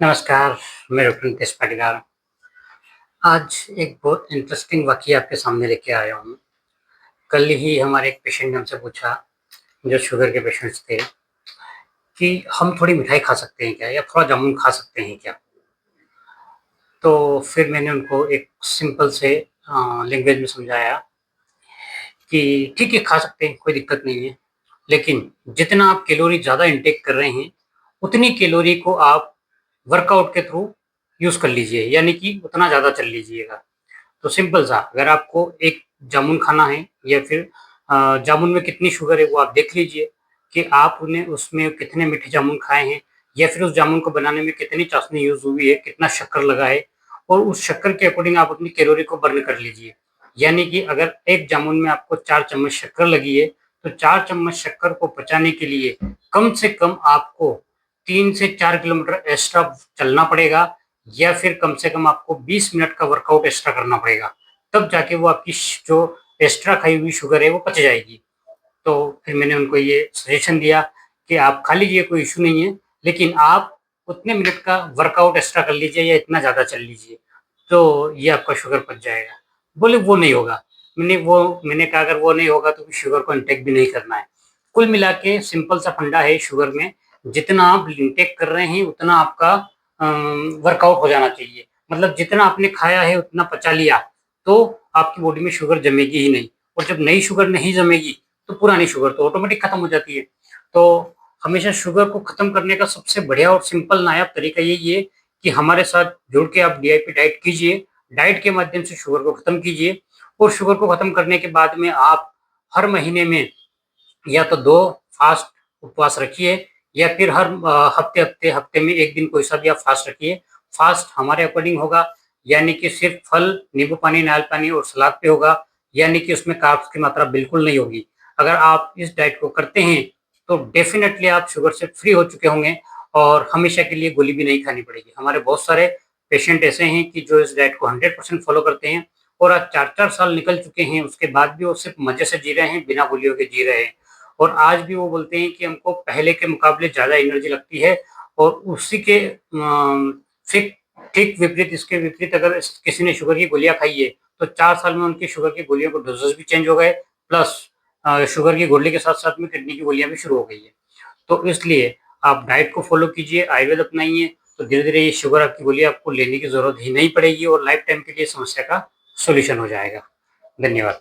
नमस्कार, मैं डॉक्टर नितेश पाटीदार। आज एक बहुत इंटरेस्टिंग वाक़या आपके सामने लेके आया हूँ। कल ही हमारे एक पेशेंट ने हमसे पूछा, जो शुगर के पेशेंट्स थे, कि हम थोड़ी मिठाई खा सकते हैं क्या या थोड़ा जामुन खा सकते हैं क्या? तो फिर मैंने उनको एक सिंपल से लैंग्वेज में समझाया कि ठीक है, खा सकते हैं, कोई दिक्कत नहीं है। लेकिन जितना आप कैलोरी ज़्यादा इंटेक कर रहे हैं, उतनी कैलोरी को आप वर्कआउट के थ्रू यूज़ कर लीजिए, यानी कि उतना ज़्यादा चल लीजिएगा। तो सिंपल सा, अगर आपको एक जामुन खाना है या फिर जामुन में कितनी शुगर है वो आप देख लीजिए कि आपने उसमें कितने मीठे जामुन खाए हैं या फिर उस जामुन को बनाने में कितनी चाशनी यूज़ हुई है, कितना शक्कर लगा है और उस शक्कर के अकॉर्डिंग आप अपनी कैलोरी को बर्न कर लीजिए। यानी कि अगर एक जामुन में आपको 4 चम्मच शक्कर लगी है, तो 4 चम्मच शक्कर को पचाने के लिए कम से कम आपको 3 से 4 किलोमीटर एक्स्ट्रा चलना पड़ेगा या फिर कम से कम आपको 20 मिनट का वर्कआउट एक्स्ट्रा करना पड़ेगा। तब जाके वो आपकी जो एक्स्ट्रा खाई हुई शुगर है वो पच जाएगी। तो फिर मैंने उनको ये सजेशन दिया कि आप खा लीजिए, कोई इश्यू नहीं है, लेकिन आप उतने मिनट का वर्कआउट एक्स्ट्रा कर लीजिए या इतना ज़्यादा चल लीजिए, तो ये आपका शुगर पच जाएगा। बोले वो नहीं होगा। मैंने कहा अगर वो नहीं होगा तो शुगर को इंटेक भी नहीं करना है। कुल मिला के सिंपल सा फंडा है शुगर में, जितना आप इंटेक कर रहे हैं उतना आपका वर्कआउट हो जाना चाहिए। मतलब जितना आपने खाया है उतना पचा लिया, तो आपकी बॉडी में शुगर जमेगी ही नहीं और जब नई शुगर नहीं जमेगी, तो पुरानी शुगर तो ऑटोमेटिक खत्म हो जाती है। तो हमेशा शुगर को खत्म करने का सबसे बढ़िया और सिंपल नायाब तरीका यही है कि हमारे साथ जुड़ के आप डीआईपी डाइट कीजिए। डाइट के माध्यम से शुगर को खत्म कीजिए और शुगर को खत्म करने के बाद में आप हर महीने में या तो 2 फास्ट उपवास रखिए या फिर हर हफ्ते में 1 दिन कोई सा भी आप फास्ट रखिए। फास्ट हमारे अकॉर्डिंग होगा, यानी कि सिर्फ़ फल, नींबू पानी, नारियल पानी और सलाद पे होगा, यानी कि उसमें कार्ब्स की मात्रा बिल्कुल नहीं होगी। अगर आप इस डाइट को करते हैं, तो डेफ़िनेटली आप शुगर से फ्री हो चुके होंगे और हमेशा के लिए गोली भी नहीं खानी पड़ेगी। हमारे बहुत सारे पेशेंट ऐसे हैं कि जो इस डाइट को 100% फ़ॉलो करते हैं और आज 4-4 साल निकल चुके हैं, उसके बाद भी वो सिर्फ़ मज़े से जी रहे हैं, बिना गोलियों के जी रहे हैं। और आज भी वो बोलते हैं कि हमको पहले के मुकाबले ज़्यादा एनर्जी लगती है और उसी के ठीक ठीक विपरीत, इसके विपरीत अगर किसी ने शुगर की गोलियाँ खाई है, तो 4 साल में उनकी शुगर की गोलियों के डोसेज़ भी चेंज हो गए, प्लस शुगर की गोली के साथ-साथ में किडनी की गोलियाँ भी शुरू हो गई है। तो इसलिए आप डाइट को फ़ॉलो कीजिए, आयुर्वेद अपनाइए, तो धीरे-धीरे ये शुगर आपकी गोली आपको लेने की ज़रूरत ही नहीं पड़ेगी और लाइफ़ टाइम के लिए समस्या का सॉल्यूशन हो जाएगा। धन्यवाद।